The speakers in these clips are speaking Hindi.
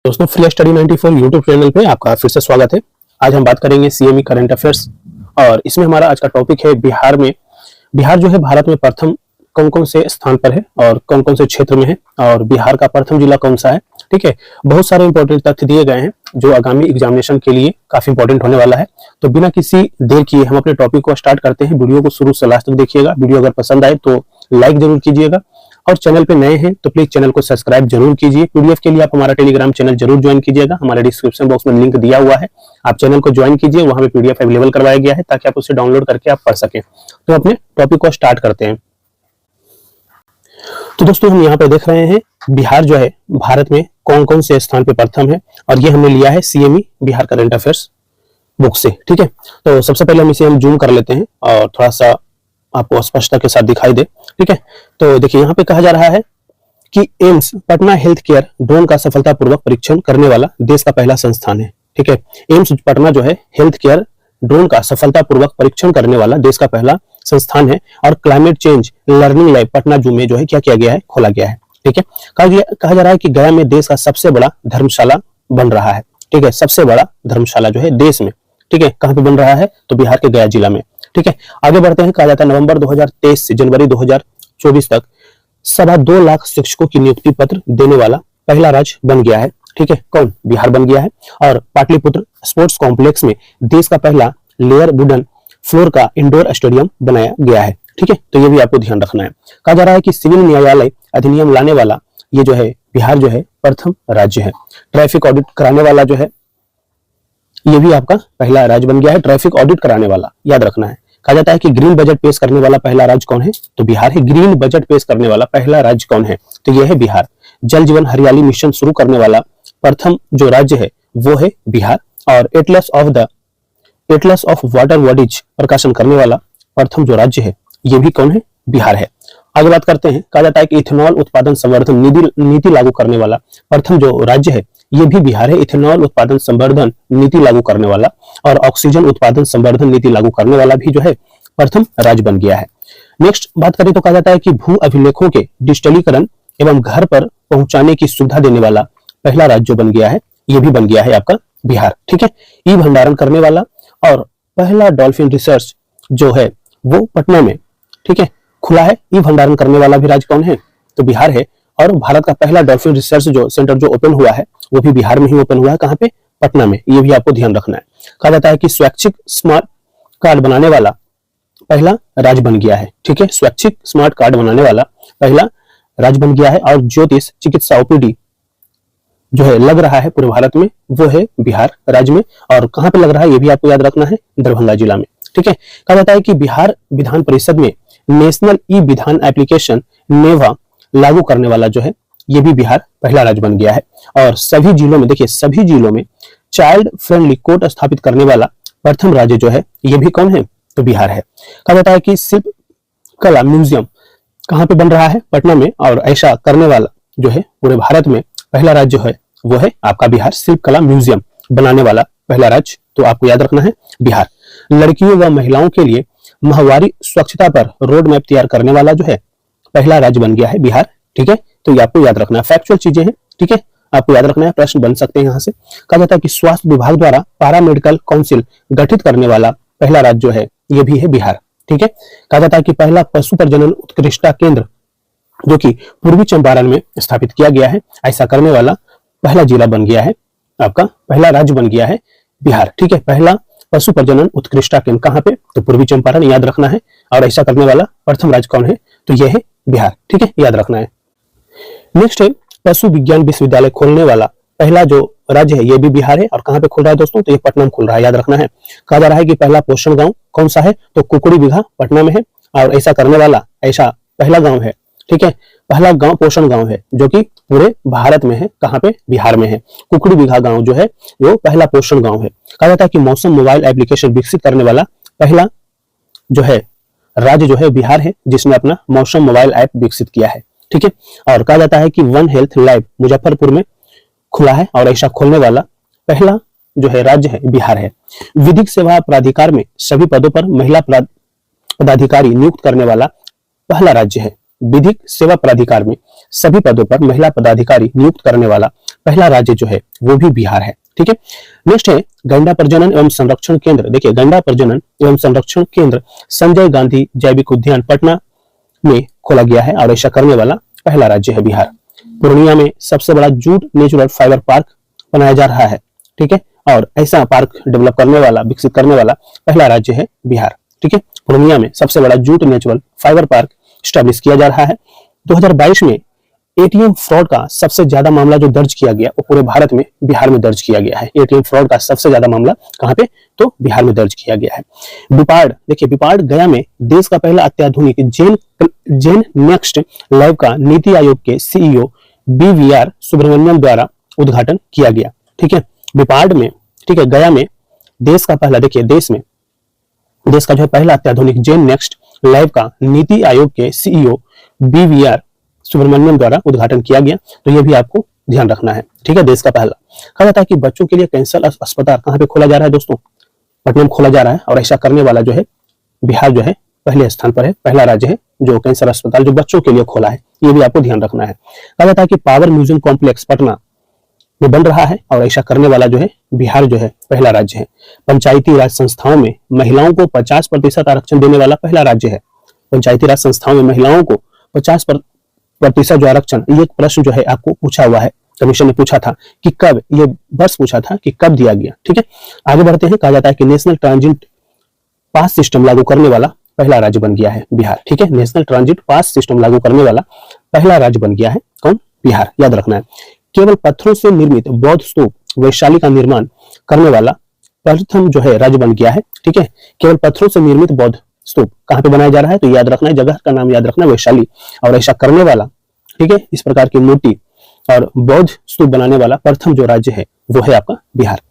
दोस्तों, फ्री स्टडी 94 यूट्यूब चैनल पे आपका फिर से स्वागत है। आज हम बात करेंगे सीएमई करंट अफेयर्स और इसमें हमारा आज का टॉपिक है बिहार में। बिहार जो है भारत में प्रथम कौन कौन से स्थान पर है और कौन कौन से क्षेत्र में है और बिहार का प्रथम जिला कौन सा है। ठीक है, बहुत सारे इंपॉर्टेंट तथ्य दिए गए हैं जो आगामी एग्जामिनेशन के लिए काफी इंपॉर्टेंट होने वाला है। तो बिना किसी देर किए हम अपने टॉपिक को स्टार्ट करते हैं। वीडियो को शुरू से लास्ट तक देखिएगा। वीडियो अगर पसंद आए तो लाइक जरूर कीजिएगा और चैनल पे नए हैं तो प्लीज चैनल को सब्सक्राइब जरूर कीजिए। पीडीएफ के लिए आप हमारा टेलीग्राम चैनल जरूर ज्वाइन कीजिएगा। हमारे डिस्क्रिप्शन बॉक्स में लिंक दिया हुआ है, आप चैनल को ज्वाइन कीजिए। वहां पे पीडीएफ अवेलेबल करवाया गया है ताकि आप उसे डाउनलोड करके आप पढ़ सकें। तो अपने टॉपिक को स्टार्ट करते हैं। तो दोस्तों, हम यहाँ पे देख रहे हैं बिहार जो है भारत में कौन कौन से स्थान पे प्रथम है और ये हमने लिया है CME Bihar current affairs book से। ठीक है, तो सबसे पहले हम इसे जूम कर लेते हैं और थोड़ा सा आपको स्पष्टता के साथ दिखाई दे। ठीक है, तो देखिए यहाँ पे कहा जा रहा है कि AIIMS Patna health care drone का सफलतापूर्वक परीक्षण करने वाला देश का पहला संस्थान है। ठीक है, एम्स पटना जो है हेल्थ केयर ड्रोन का सफलतापूर्वक परीक्षण करने वाला देश का पहला संस्थान है और climate change learning lab Patna जू में जो है क्या किया गया है, खोला गया है। ठीक है, कहा जा रहा है कि गया में देश का सबसे बड़ा धर्मशाला बन रहा है। ठीक है, सबसे बड़ा धर्मशाला जो है देश में। ठीक है, कहां पे बन रहा है तो बिहार के गया जिला में। ठीक है, आगे बढ़ते हैं। कहा जाता है नवंबर 2023 से जनवरी 2024 तक 2.25 लाख शिक्षकों की नियुक्ति पत्र देने वाला पहला राज्य बन गया है। ठीक है, कौन? बिहार बन गया है। और पाटलिपुत्र स्पोर्ट्स कॉम्प्लेक्स में देश का पहला लेयर वुडन फ्लोर का इंडोर स्टेडियम बनाया गया है। ठीक है, तो ये भी आपको ध्यान रखना है। कहा जा रहा है कि सिविल न्यायालय अधिनियम लाने वाला ये जो है बिहार जो है प्रथम राज्य है। ट्रैफिक ऑडिट कराने वाला जो है ये भी आपका पहला राज्य बन गया है। ट्रैफिक ऑडिट कराने वाला याद रखना है। कहा जाता है कि ग्रीन बजट पेश करने वाला पहला राज्य कौन है तो बिहार है। ग्रीन बजट पेश करने वाला पहला राज्य कौन है तो यह है बिहार। जल जीवन हरियाली मिशन शुरू करने वाला प्रथम जो राज्य है वो है बिहार। और एटलस ऑफ वाटर बॉडीज प्रकाशन करने वाला प्रथम जो राज्य है ये भी कौन है? बिहार है। आगे बात करते हैं। कहा जाता है कि इथेनॉल उत्पादन संवर्धन नीति लागू करने वाला प्रथम जो राज्य है ये भी बिहार है। इथेनॉल उत्पादन संवर्धन नीति लागू करने वाला और ऑक्सीजन उत्पादन संवर्धन नीति लागू करने वाला भी जो है प्रथम राज्य बन गया है। नेक्स्ट बात करें तो कहा जाता है कि भू अभिलेखों के डिजिटलीकरण एवं घर पर पहुंचाने की सुविधा देने वाला पहला राज्य जो बन गया है ये भी बन गया है आपका बिहार। ठीक है, ई भंडारण करने वाला और पहला डॉल्फिन रिसर्च जो है वो पटना में ठीक है खुला है। ई भंडारण करने वाला भी राज्य कौन है तो बिहार है। और भारत का पहला डॉल्फिन रिसर्च जो सेंटर जो ओपन हुआ है वो भी बिहार में ही ओपन हुआ है। कहां पे? पटना में। ये भी आपको ध्यान रखना है। कहा जाता है कि स्वैच्छिक स्मार्ट कार्ड बनाने वाला पहला राज्य बन गया है। ठीक है, स्वैच्छिक स्मार्ट कार्ड बनाने वाला पहला राज्य बन गया है। और ज्योतिष चिकित्सा ओपीडी जो है लग रहा है पूरे भारत में वो है बिहार राज्य में। और कहां पे लग रहा है ये भी आपको याद रखना है, दरभंगा जिला में। ठीक है, कहा जाता है कि बिहार विधान परिषद में नेशनल ई विधान एप्लीकेशन नेवा लागू करने वाला जो है ये भी बिहार पहला राज्य बन गया है। और सभी जिलों में देखिए सभी जिलों में चाइल्ड फ्रेंडली कोर्ट स्थापित करने वाला प्रथम राज्य जो है ये भी कौन है तो बिहार है। कहा जाता है कि शिल्प कला म्यूजियम कहां पे बन रहा है? पटना में। और ऐसा करने वाला जो है पूरे भारत में पहला राज्य है वो है आपका बिहार। शिल्प कला म्यूजियम बनाने वाला पहला राज्य तो आपको याद रखना है बिहार। लड़कियों व महिलाओं के लिए माहवारी स्वच्छता पर रोड मैप तैयार करने वाला जो है पहला राज्य बन गया है बिहार। ठीक है, तो ये आपको याद रखना है। फैक्चुअल चीजें हैं। ठीक है, आपको याद रखना है, प्रश्न बन सकते हैं यहाँ से। कहा जाता है कि स्वास्थ्य विभाग द्वारा पैरा मेडिकल काउंसिल गठित करने वाला पहला राज्य जो है ये भी है बिहार। ठीक है, कहा जाता है कि पहला पशु प्रजनन उत्कृष्टता केंद्र जो कि पूर्वी चंपारण में स्थापित किया गया है, ऐसा करने वाला पहला जिला बन गया है आपका, पहला राज्य बन गया है बिहार। ठीक है, पहला पशु प्रजनन उत्कृष्टता केंद्र कहां पे तो पूर्वी चंपारण, याद रखना है। और ऐसा करने वाला प्रथम राज्य कौन है तो यह है बिहार। ठीक है, याद रखना है। नेक्स्ट है पशु विज्ञान विश्वविद्यालय खोलने वाला पहला जो राज्य है ये भी बिहार है। और कहां पे खुल रहा है दोस्तों तो ये पटना में खुल रहा है, याद रखना है। कहा जा रहा है कि पहला पोषण गांव कौन सा है तो कुकड़ी बिघा पटना में है। और ऐसा करने वाला ऐसा पहला गांव है। ठीक है, पहला गांव पोषण गांव है जो कि पूरे भारत में है। कहां पे? बिहार में है। कुकड़ी बिघा गांव जो है वो पहला पोषण गांव है। कहा जाता है कि मौसम मोबाइल एप्लीकेशन विकसित करने वाला पहला जो है राज्य जो है बिहार है, जिसने अपना मौसम मोबाइल ऐप विकसित किया है। ठीक है, और कहा जाता है कि वन हेल्थ लैब मुजफ्फरपुर में खुला है। और ऐसा खोलने वाला पहला जो है राज्य है बिहार है। विधिक सेवा प्राधिकार में सभी पदों पर महिला पदाधिकारी नियुक्त करने वाला पहला राज्य है विधिक सेवा प्राधिकार में सभी पदों पर महिला पदाधिकारी नियुक्त करने वाला पहला राज्य जो है वो भी बिहार है। ठीक है, नेक्स्ट है गैंडा प्रजनन एवं संरक्षण केंद्र। देखिए, गैंडा प्रजनन एवं संरक्षण केंद्र संजय गांधी जैविक उद्यान पटना में खोला गया है और ऐसा करने वाला पहला राज्य है बिहार। पूर्णिया में सबसे बड़ा जूट नेचुरल फाइबर पार्क बनाया जा रहा है। ठीक है, और ऐसा पार्क डेवलप करने वाला, विकसित करने वाला पहला राज्य है बिहार। ठीक है, पूर्णिया में सबसे बड़ा jute natural fibre park establish किया जा रहा है। 2022 में एटीएम फ्रॉड का सबसे ज्यादा मामला जो दर्ज किया गया वो पूरे भारत में बिहार में दर्ज किया गया है। एटीएम फ्रॉड का सबसे ज्यादा मामला कहां पे, तो बिहार में दर्ज किया गया है। बिपाड, देखिए बिपाड गया में देश का पहला अत्याधुनिक जेन नेक्स्ट लैब का नीति आयोग के सीईओ बीवीआर सुब्रमण्यम द्वारा उद्घाटन किया गया। ठीक है, बिपाड में, ठीक है, गया में देश का पहला, देखिए देश का जो है पहला अत्याधुनिक जेन नेक्स्ट लैब का नीति आयोग के सीईओ बीवीआर सुब्रमण्यम द्वारा उद्घाटन किया गया। तो ये भी आपको ध्यान रखना है। ठीक है, देश का पहला। कहा जाता है कि बच्चों के लिए कैंसर अस्पताल कहां पे खोला जा रहा है दोस्तों, पटना में खोला जा रहा है और ऐसा करने वाला जो है बिहार जो है पहले स्थान पर है, पहला राज्य है जो कैंसर अस्पताल जो बच्चों के लिए खोला है। ये भी आपको ध्यान रखना है। कहा जाता है कि पावर म्यूजियम कॉम्प्लेक्स पटना में बन रहा है और ऐसा करने वाला जो है बिहार जो है पहला राज्य है। पंचायती राज संस्थाओं में महिलाओं को 50% आरक्षण देने वाला पहला राज्य है। पंचायती राज संस्थाओं में महिलाओं को 50% जो आरक्षण, ये एक प्रश्न जो है आपको पूछा हुआ है, कमीशन ने पूछा था कि कब, ये वर्ष पूछा था कि कब दिया गया। ठीक है, आगे बढ़ते हैं। कहा जाता है कि नेशनल ट्रांजिट पास सिस्टम लागू करने वाला पहला राज्य बन गया है बिहार। ठीक है, नेशनल ट्रांजिट पास सिस्टम लागू करने वाला पहला राज्य बन गया है कौन, बिहार। याद रखना है। केवल पत्थरों से निर्मित बौद्ध स्तूप वैशाली का निर्माण करने वाला प्रथम जो है राज्य बन गया है। ठीक है, केवल पत्थरों से निर्मित बौद्ध स्तूप कहां पे बनाया जा रहा है, तो याद रखना है, जगह का नाम याद रखना है, वैशाली। और ऐसा करने वाला, ठीक है, इस प्रकार की मूर्ति और बौद्ध स्तूप बनाने वाला प्रथम जो राज्य है वो है आपका बिहार।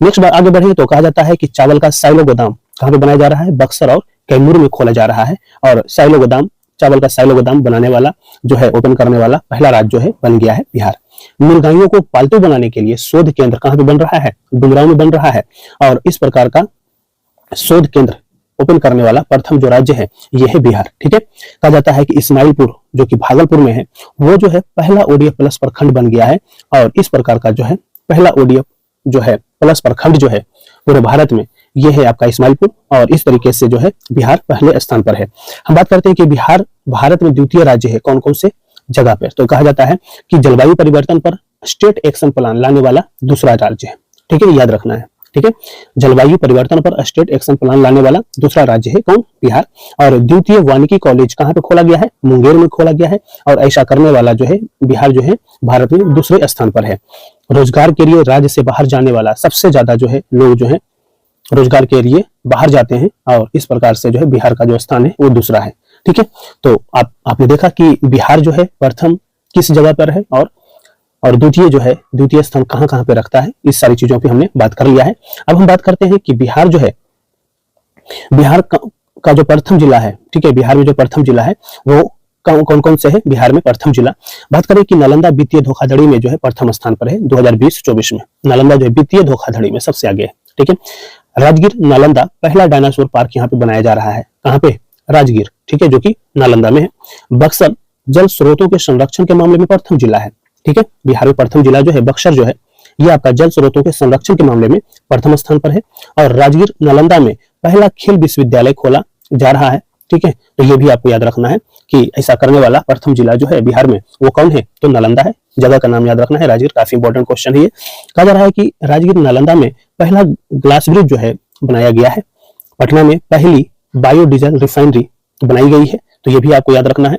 नेक्स्ट बार आगे बढ़े तो कहा जाता है कि चावल का साइलो गोदाम कहां पे बनाया जा रहा है, बक्सर और कैमूर में खोला जा रहा है। और साइलो गोदाम, चावल का साइलो गोदाम बनाने वाला जो है, ओपन करने वाला पहला राज्य जो है बन गया है बिहार। मुर्गाइयों को पालतू बनाने के लिए शोध केंद्र कहां पे बन रहा है, डुमरांव में बन रहा है। और इस प्रकार का शोध केंद्र ओपन करने वाला प्रथम जो राज्य है यह है बिहार। ठीक है, कहा जाता है कि इस्माइलपुर जो कि भागलपुर में है वो जो है पहला ओडीएफ प्लस प्रखंड बन गया है। और इस प्रकार का जो है पहला ओडीएफ जो है प्लस प्रखंड जो है पूरे भारत में ये है आपका इस्माइलपुर। और इस तरीके से जो है बिहार पहले स्थान पर है। हम बात करते हैं कि बिहार भारत में द्वितीय राज्य है कौन कौन से जगह पर, तो कहा जाता है कि जलवायु परिवर्तन पर स्टेट एक्शन प्लान लाने वाला दूसरा राज्य है। ठीक है, याद रखना है। ठीक है, जलवायु परिवर्तन पर स्टेट एक्शन प्लान लाने वाला दूसरा राज्य है कौन, बिहार। और द्वितीय वानिकी कॉलेज कहां पे खोला गया है, मुंगेर में खोला गया है। और ऐसा करने वाला जो है बिहार जो है भारत में दूसरे स्थान पर है। रोजगार के लिए राज्य से बाहर जाने वाला सबसे ज्यादा जो है लोग जो है रोजगार के लिए बाहर जाते हैं और इस प्रकार से जो है बिहार का जो स्थान है वो दूसरा है। ठीक है, तो आपने देखा कि बिहार जो है प्रथम किस जगह पर है और द्वितीय जो है द्वितीय स्थान कहां कहां पे रखता है, इस सारी चीजों पे हमने बात कर लिया है। अब हम बात करते हैं कि बिहार जो है, बिहार का जो प्रथम जिला है, ठीक है, बिहार में जो प्रथम जिला है वो कौन कौन से है बिहार में प्रथम जिला। बात करें कि नालंदा वित्तीय धोखाधड़ी में जो है प्रथम स्थान पर है 2020-24 में। नालंदा जो है वित्तीय धोखाधड़ी में सबसे आगे है। ठीक है, राजगीर नालंदा पहला डायनासोर पार्क यहाँ पे बनाया जा रहा है। कहां पे, राजगीर। ठीक है, जो कि नालंदा में है। बक्सर जल स्रोतों के संरक्षण के मामले में प्रथम जिला है। ठीक है, बिहार में प्रथम जिला जो है बक्सर जो है ये आपका जल स्रोतों के संरक्षण के मामले में प्रथम स्थान पर है। और राजगीर नालंदा में पहला खेल विश्वविद्यालय खोला जा रहा है। ठीक है, तो ये भी आपको याद रखना है कि ऐसा करने वाला प्रथम जिला जो है बिहार में वो कौन है, तो नालंदा है। जगह का नाम याद रखना है, राजगीर। काफी इंपॉर्टेंट क्वेश्चन है ये। कहा जा रहा है कि राजगीर नालंदा में पहला ग्लास ब्रिज जो है बनाया गया है। पटना में पहली बायोडीजल रिफाइनरी बनाई गई है, तो ये भी आपको याद रखना है।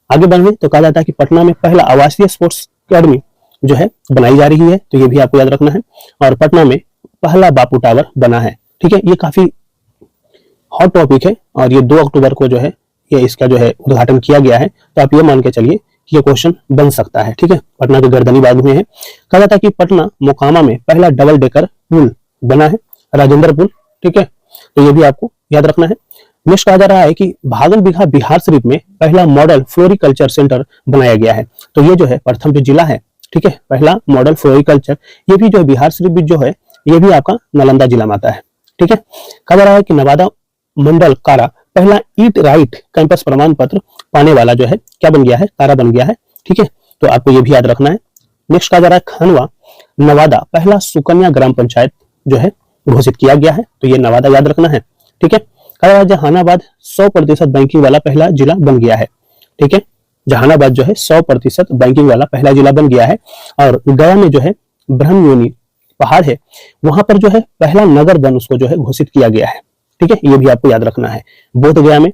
आगे बढ़े तो कहा जाता है कि पटना में पहला आवासीय स्पोर्ट्स अकेडमी जो है बनाई जा रही है, तो ये भी आपको याद रखना है। और पटना में पहला बापू टावर बना है। ठीक है, ये काफी हॉट टॉपिक है और ये 2 अक्टूबर को जो है ये इसका जो है उद्घाटन किया गया है। तो आप ये मान के चलिए कि ये क्वेश्चन बन सकता है। ठीक है, पटना के गर्दनीबाग में है। कहा जाता है कि पटना मोकामा में पहला डबल डेकर पुल बना है, राजेंद्र पुल। ठीक है, तो ये भी आपको याद रखना है। नेक्स्ट कहा जा रहा है कि भागल बिघा बिहार शरीफ में पहला मॉडल फ्लोरिकल्चर सेंटर बनाया गया है, तो ये जो है प्रथम जो जिला है, ठीक है, पहला मॉडल फ्लोरिकल्चर, ये भी जो है बिहार शरीफ जो है ये भी आपका नालंदा जिला में आता है। ठीक है, कहा जा रहा है कि नवादा मंडल कारा पहला ईट राइट कैंपस प्रमाण पत्र पाने वाला जो है क्या बन गया है, कारा बन गया है। ठीक है, तो आपको ये भी याद रखना है। नेक्स्ट कहा जा रहा है खानवा नवादा पहला सुकन्या ग्राम पंचायत जो है घोषित किया गया है, तो ये नवादा याद रखना है। ठीक है, कहा जा रहा है जहानाबाद 100% बैंकिंग वाला पहला जिला बन गया है। ठीक है, जहानाबाद जो है 100% बैंकिंग वाला पहला जिला बन गया है। और गया में जो है ब्रह्मयोनी पहाड़ है, वहां पर जो है पहला नगर वन उसको जो है घोषित किया गया है। ठीक है, ये भी आपको याद रखना है। बोध गया में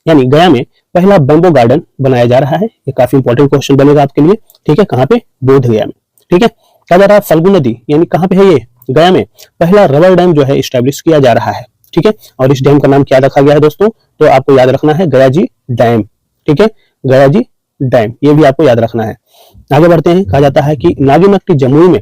यानी गया में पहला बैम्बो गार्डन बनाया जा रहा है, ये काफी इंपॉर्टेंट क्वेश्चन बनेगा आपके लिए। ठीक है, कहाँ पे, बोध गया में। ठीक है, कहा जा रहा है फल्गु नदी यानी कहाँ पे है ये, गया में पहला रबर डैम जो है स्टैब्लिश किया जा रहा है। ठीक है, और इस डैम का नाम क्या रखा गया है दोस्तों, तो आपको याद रखना है गयाजी डैम। ठीक है, गयाजी डैम, ये भी आपको याद रखना है। आगे बढ़ते हैं, कहा जाता है कि नागिनक्टी जमुई में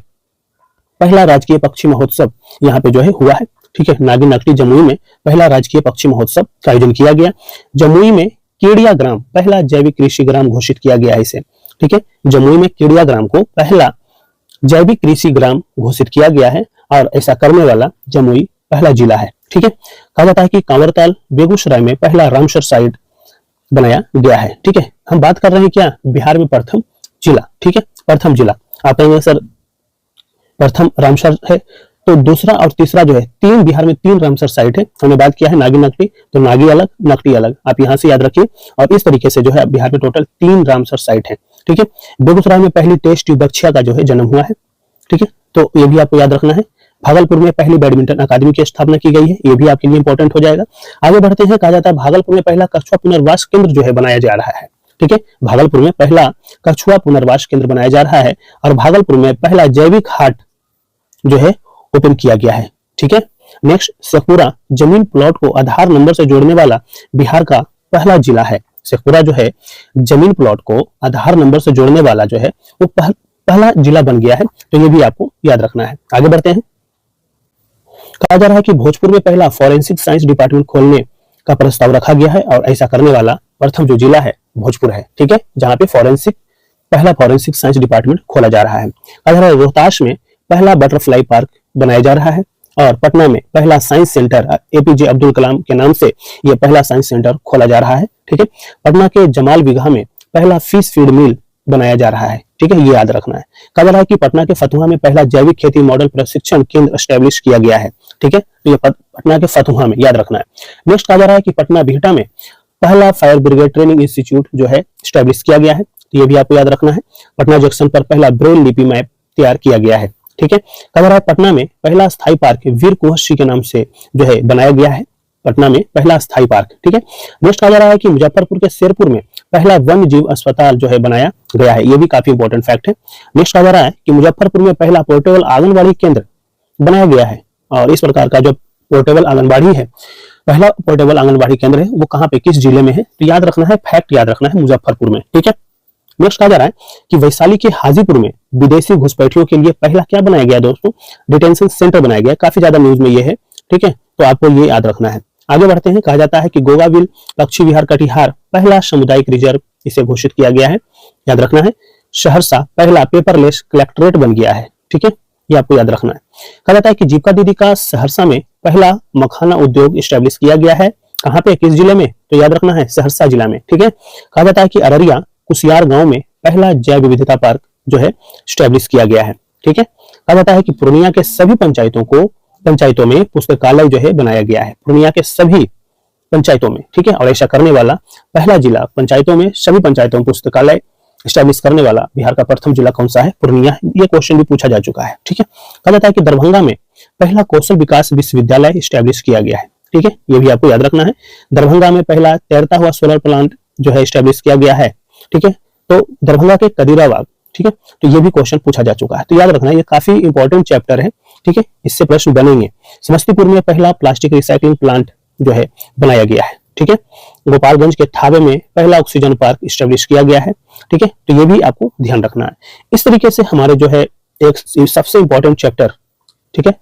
पहला राजकीय पक्षी महोत्सव यहाँ पे जो है हुआ है। ठीक है, नागिनक्टी जमुई में पहला राजकीय पक्षी महोत्सव का आयोजन किया गया। जमुई में केडिया ग्राम पहला जैविक कृषि ग्राम घोषित किया गया है इसे। ठीक है, जमुई में केडिया ग्राम को पहला जैविक कृषि ग्राम घोषित किया गया है और ऐसा करने वाला जमुई पहला जिला है। ठीक है, कहा जाता है कि कांवरताल बेगूसराय में पहला रामसर साइट बनाया गया है। ठीक है, हम बात कर रहे हैं क्या, बिहार में प्रथम जिला। ठीक है, प्रथम जिला। आप कहेंगे सर प्रथम रामसर है, तो दूसरा और तीसरा जो है तीन, बिहार में 3 रामसर साइट है। हमने बात किया है नागी नकटी, तो नागी अलग नकटी अलग, आप यहां से याद रखिए। और इस तरीके से जो है बिहार में टोटल 3 रामसर साइट है। ठीक है, बेगूसराय में पहली टेस्ट ट्यूब बछिया का जो है जन्म हुआ है। ठीक है, तो ये भी आपको याद रखना है। भागलपुर में पहली बैडमिंटन अकादमी की स्थापना की गई है, ये भी आपके लिए इंपॉर्टेंट हो जाएगा। आगे बढ़ते हैं, कहा जाता है भागलपुर में पहला कछुआ पुनर्वास केंद्र जो है बनाया जा रहा है। ठीक है, भागलपुर में पहला कछुआ पुनर्वास केंद्र बनाया जा रहा है और भागलपुर में पहला जैविक हाट जो है ओपन किया गया है। ठीक है, नेक्स्ट शेखपुरा जमीन प्लॉट को आधार नंबर से जोड़ने वाला बिहार का पहला जिला है। शेखपुरा जो है जमीन प्लॉट को आधार नंबर से जोड़ने वाला जो है वो पहला जिला बन गया है, तो ये भी आपको याद रखना है। आगे बढ़ते हैं, कहा जा रहा है कि भोजपुर में पहला फॉरेंसिक साइंस डिपार्टमेंट खोलने का प्रस्ताव रखा गया है और ऐसा करने वाला प्रथम जो जिला है भोजपुर है। ठीक है, जहां पे पहला फॉरेंसिक साइंस डिपार्टमेंट खोला जा रहा है। कहा जा रहा है रोहतास में पहला बटरफ्लाई पार्क बनाया जा रहा है और पटना में पहला science centre APJ Abdul Kalam के नाम से यह पहला साइंस सेंटर खोला जा रहा है। ठीक है, पटना के जमाल बिगहा में पहला फिश फीड मिल बनाया जा रहा है। ठीक है, ये याद रखना है। कहा जा रहा है कि पटना के फतुहा में पहला जैविक खेती मॉडल प्रशिक्षण केंद्र स्टैब्लिश किया गया है। ठीक है, तो ये पटना के फतुहा में याद रखना है। नेक्स्ट कहा जा रहा है कि पटना बिहटा में पहला फायर ब्रिगेड ट्रेनिंग इंस्टीट्यूट जो है स्टैब्लिश किया गया है, तो ये भी आपको याद रखना है। पटना जंक्शन पर पहला ब्रेल लिपि मैप तैयार किया गया है। ठीक है, कहा जा रहा है पटना में पहला स्थायी पार्क वीर कुंवर सिंह के नाम से जो है बनाया गया है। पटना में पहला स्थायी पार्क। ठीक है, नेक्स्ट कहा जा रहा है कि मुजफ्फरपुर के शेरपुर में पहला वन्य जीव अस्पताल जो है बनाया गया है, ये भी काफी इंपॉर्टेंट फैक्ट है। नेक्स्ट कहा जा रहा है कि मुजफ्फरपुर में पहला पोर्टेबल आंगनबाड़ी केंद्र बनाया गया है और इस प्रकार का जो पोर्टेबल आंगनबाड़ी है, पहला पोर्टेबल आंगनबाड़ी केंद्र है, वो कहाँ पे, किस जिले में है, तो याद रखना है, फैक्ट याद रखना है, मुजफ्फरपुर में। ठीक है, नेक्स्ट कहा जा रहा है कि वैशाली के हाजीपुर में विदेशी घुसपैठियों के लिए पहला क्या बनाया गया दोस्तों, डिटेंशन सेंटर बनाया गया। काफी ज्यादा न्यूज में ये है। ठीक है, तो आपको ये याद रखना है। आगे बढ़ते हैं, कहा जाता है कि गोगाविल पक्षी विहार कटिहार पहला सामुदायिक रिजर्व इसे घोषित किया गया है, याद रखना है। सहरसा पहला पेपरलेस कलेक्ट्रेट बन गया है। ठीक है, ये आपको याद रखना है। कहा जाता है कि जीविका दीदी का सहरसा में पहला मखाना उद्योग स्टैब्लिश किया गया है, कहाँ पे, किस जिले में, तो याद रखना है, सहरसा जिला में। ठीक है, कहा जाता है कि अररिया कुसियार गांव में पहला जैव विविधता पार्क जो है स्टैब्लिश किया गया है। ठीक है, कहा जाता है कि पूर्णिया के सभी पंचायतों में पुस्तकालय जो है बनाया गया है, पूर्णिया के सभी पंचायतों में। ठीक है, और ऐसा करने वाला पहला जिला, पंचायतों में सभी पंचायतों में पुस्तकालय स्टैब्लिश करने वाला बिहार का प्रथम जिला कौन सा है, पूर्णिया। ये क्वेश्चन भी पूछा जा चुका है। ठीक है, कहा जाता है कि दरभंगा में पहला कौशल विकास विश्वविद्यालय स्टैब्लिश किया गया है। ठीक है, ये भी आपको याद रखना है। दरभंगा में पहला तैरता हुआ सोलर प्लांट जो है स्टैब्लिश किया गया है। ठीक है, तो दरभंगा के कदीराबाग। ठीक है, तो ये भी क्वेश्चन पूछा जा चुका है, तो याद रखना है, ये काफी इंपॉर्टेंट चैप्टर है। ठीक है, इससे प्रश्न बनेंगे। समस्तीपुर में पहला प्लास्टिक रिसाइकलिंग प्लांट जो है बनाया गया है। ठीक है, गोपालगंज के थावे में पहला ऑक्सीजन पार्क स्टैब्लिश किया गया है। ठीक है, तो ये भी आपको ध्यान रखना है। इस तरीके से हमारे जो है एक सबसे इंपॉर्टेंट चैप्टर, ठीक है,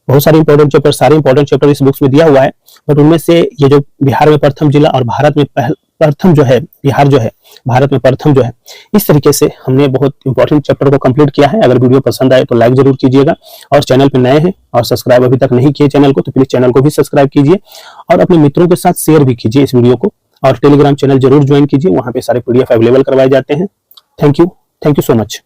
बहुत सारे इंपॉर्टेंट चैप्टर, सारे इंपॉर्टेंट चैप्टर इस बुक्स में दिया हुआ है, बट उनमें से ये जो बिहार में प्रथम जिला और भारत में प्रथम जो है बिहार जो है, भारत में प्रथम जो है। इस तरीके से हमने बहुत इंपॉर्टेंट चैप्टर को कंप्लीट किया है। अगर वीडियो पसंद आए तो लाइक जरूर कीजिएगा, और चैनल पे नए हैं और सब्सक्राइब अभी तक नहीं किए चैनल को तो प्लीज चैनल को भी सब्सक्राइब कीजिए, और अपने मित्रों के साथ शेयर भी कीजिए इस वीडियो को, और टेलीग्राम चैनल जरूर ज्वाइन कीजिए, वहां पे सारे PDF अवेलेबल करवाए जाते हैं। Thank you so much.